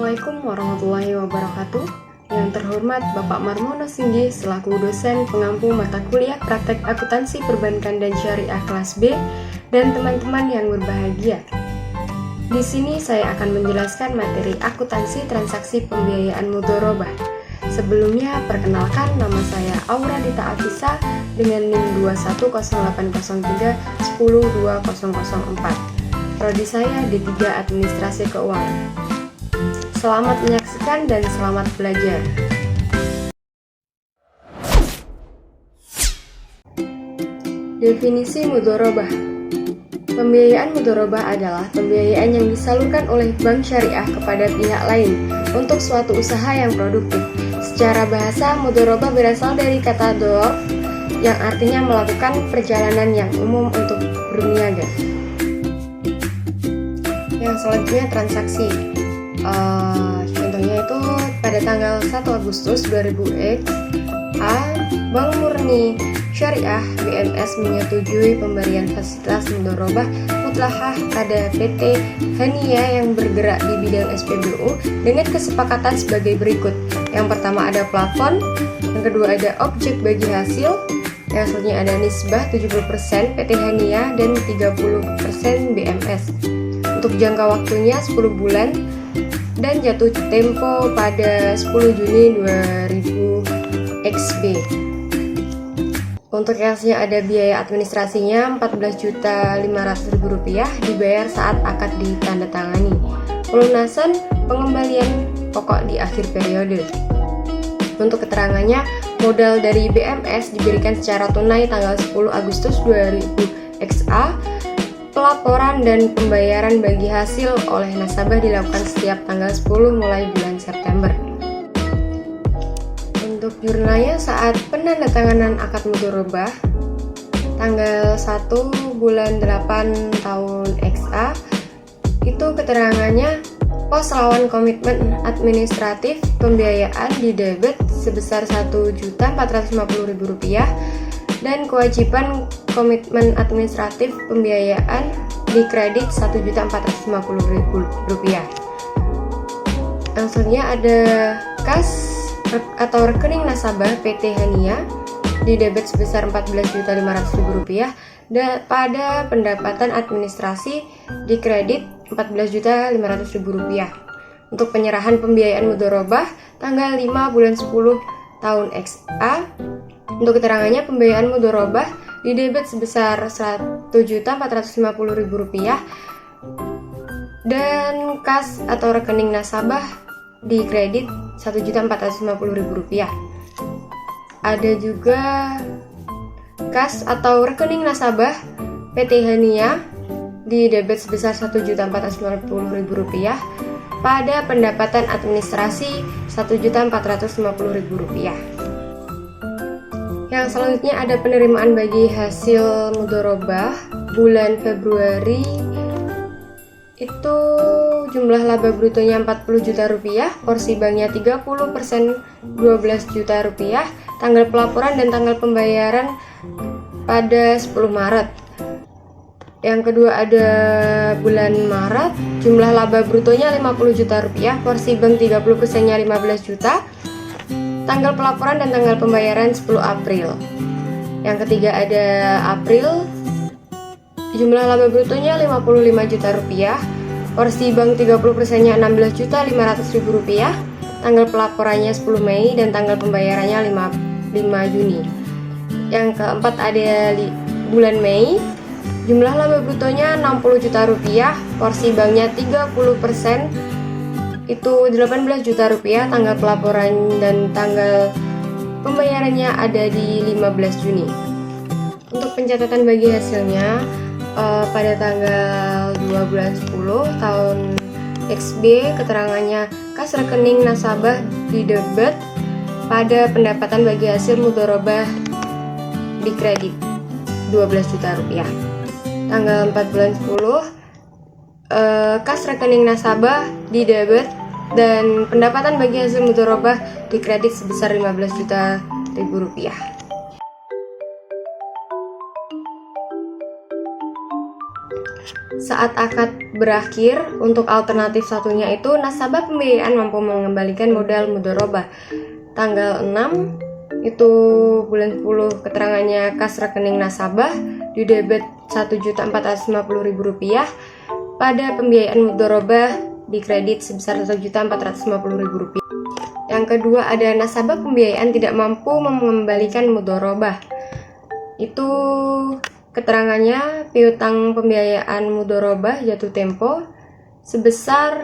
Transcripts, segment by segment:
Assalamualaikum warahmatullahi wabarakatuh. Yang terhormat Bapak Marmono Singgi selaku dosen pengampu mata kuliah praktek akuntansi perbankan dan syariah kelas B dan teman-teman yang berbahagia. Di sini saya akan menjelaskan materi akuntansi transaksi pembiayaan mudharabah. Sebelumnya perkenalkan, nama saya Aura Dita Afisa dengan NIM 21803102004. Prodi saya D3 Administrasi Keuangan. Selamat menyaksikan dan selamat belajar. Definisi mudharabah. Pembiayaan mudharabah adalah pembiayaan yang disalurkan oleh bank syariah kepada pihak lain untuk suatu usaha yang produktif. Secara bahasa, mudharabah berasal dari kata dor yang artinya melakukan perjalanan yang umum untuk berniaga. Yang selanjutnya transaksi. Contohnya itu pada tanggal 1 Agustus 2000 Bank Murni Syariah BMS menyetujui pemberian fasilitas mudharabah mutlaqah pada PT Hania yang bergerak di bidang SPBU dengan kesepakatan sebagai berikut. Yang pertama ada plafon, yang kedua ada objek bagi hasil, yang selanjutnya ada nisbah 70% PT Hania dan 30% BMS. Untuk jangka waktunya 10 bulan dan jatuh tempo pada 10 Juni 2000 XB. Untuk hasilnya ada biaya administrasinya Rp14.500.000 dibayar saat akad ditandatangani. Pelunasan pengembalian pokok di akhir periode. Untuk keterangannya, modal dari BMS diberikan secara tunai tanggal 10 Agustus 2000 XA. Pelaporan dan pembayaran bagi hasil oleh nasabah dilakukan setiap tanggal 10 mulai bulan September. Untuk jurnalnya saat penandatanganan akad mudharabah tanggal 1 bulan 8 tahun XA, itu keterangannya pos lawan komitmen administratif pembiayaan di debit sebesar Rp1.450.000 dan kewajiban komitmen administratif pembiayaan di kredit Rp1.450.000. Langsungnya ada kas atau rekening nasabah PT Hania di debit sebesar Rp14.500.000 dan pada pendapatan administrasi di kredit Rp14.500.000. Untuk penyerahan pembiayaan mudharabah tanggal 5 bulan 10 tahun XA. Untuk keterangannya, pembiayaan mudharabah di debit sebesar Rp1.450.000 dan kas atau rekening nasabah di kredit Rp1.450.000. Ada juga kas atau rekening nasabah PT Hania di debit sebesar Rp1.450.000 pada pendapatan administrasi Rp1.450.000. Yang selanjutnya ada penerimaan bagi hasil mudharabah bulan Februari. Itu jumlah laba brutonya Rp40 juta, porsi banknya 30% Rp12 juta, tanggal pelaporan dan tanggal pembayaran pada 10 Maret. Yang kedua ada bulan Maret, jumlah laba brutonya Rp50 juta, porsi bank 30%-nya Rp15 juta, tanggal pelaporan dan tanggal pembayaran 10 April. Yang ketiga ada April, jumlah laba brutonya Rp55 juta, porsi bank 30%-nya Rp16.500.000, tanggal pelaporannya 10 Mei dan tanggal pembayarannya 5 Juni. Yang keempat ada bulan Mei, jumlah laba brutonya Rp60 juta, porsi banknya 30%, itu Rp18 juta, tanggal pelaporan dan tanggal pembayarannya ada di 15 Juni. Untuk pencatatan bagi hasilnya pada tanggal 2 bulan 10 tahun XB, keterangannya kas rekening nasabah di debit pada pendapatan bagi hasil mudharabah di kredit Rp12 juta. Tanggal 4 bulan 10 kas rekening nasabah di debit dan pendapatan bagi hasil mudharabah di kredit sebesar Rp15 juta. Saat akad berakhir, untuk alternatif satunya itu nasabah pembiayaan mampu mengembalikan modal mudharabah. Tanggal 6 itu bulan 10, keterangannya kas rekening nasabah di debit Rp1.450.000, pada pembiayaan mudharabah di kredit sebesar Rp1.450.000. Yang kedua ada nasabah pembiayaan tidak mampu mengembalikan mudharabah. Itu keterangannya piutang pembiayaan mudharabah jatuh tempo sebesar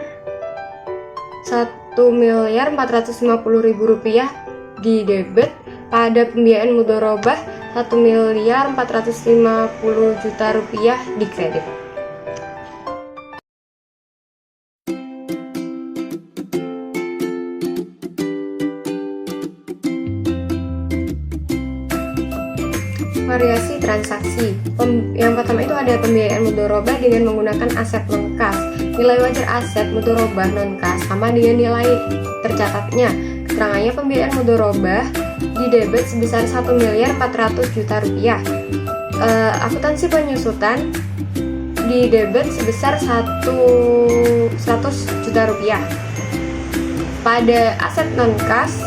Rp1.450.000 di debit, pada pembiayaan mudharabah Rp1.450.000 di kredit. Variasi transaksi. Yang pertama itu ada pembiayaan mudharabah dengan menggunakan aset non-kas. Nilai wajar aset mudharabah non-kas sama dengan nilai tercatatnya. Keterangannya pembiayaan mudharabah di debit sebesar Rp1.400.000. Akuntansi penyusutan di debit sebesar Rp100.000. Pada aset non-kas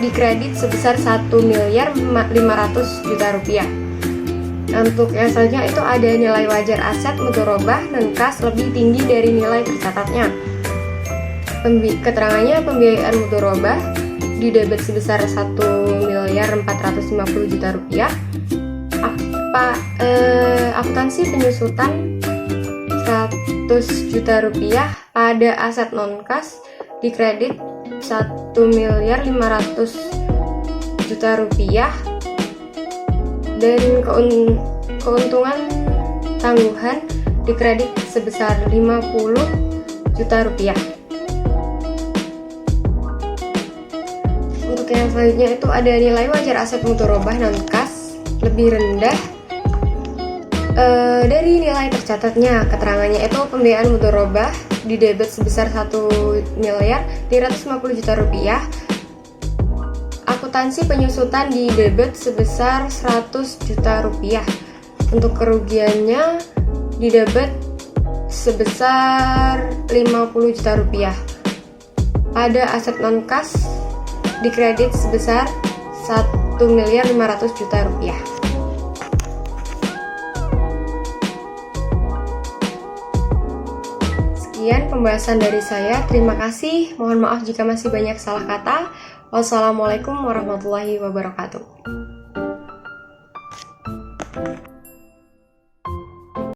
di kredit sebesar Rp1.500.000. Untuk yang selanjutnya itu ada nilai wajar aset mudharabah non-kas lebih tinggi dari nilai tercatatnya. Keterangannya pembiayaan mudharabah di debit sebesar Rp1.450.000. Akuntansi penyusutan Rp100.000 pada aset non-kas di kredit Rp1.500.000, dan keuntungan tangguhan di kredit sebesar Rp50.000. Untuk yang selanjutnya itu ada nilai wajar aset mudharabah non-kas lebih rendah dari nilai tercatatnya. Keterangannya itu pembiayaan mudharabah di debit sebesar Rp1.350.000. Akuntansi penyusutan di debit sebesar Rp100.000. Untuk kerugiannya di debit sebesar Rp50.000. Pada aset non-kas di kredit sebesar Rp1.500.000. Sekian pembahasan dari saya. Terima kasih. Mohon maaf jika masih banyak salah kata. Wassalamualaikum warahmatullahi wabarakatuh.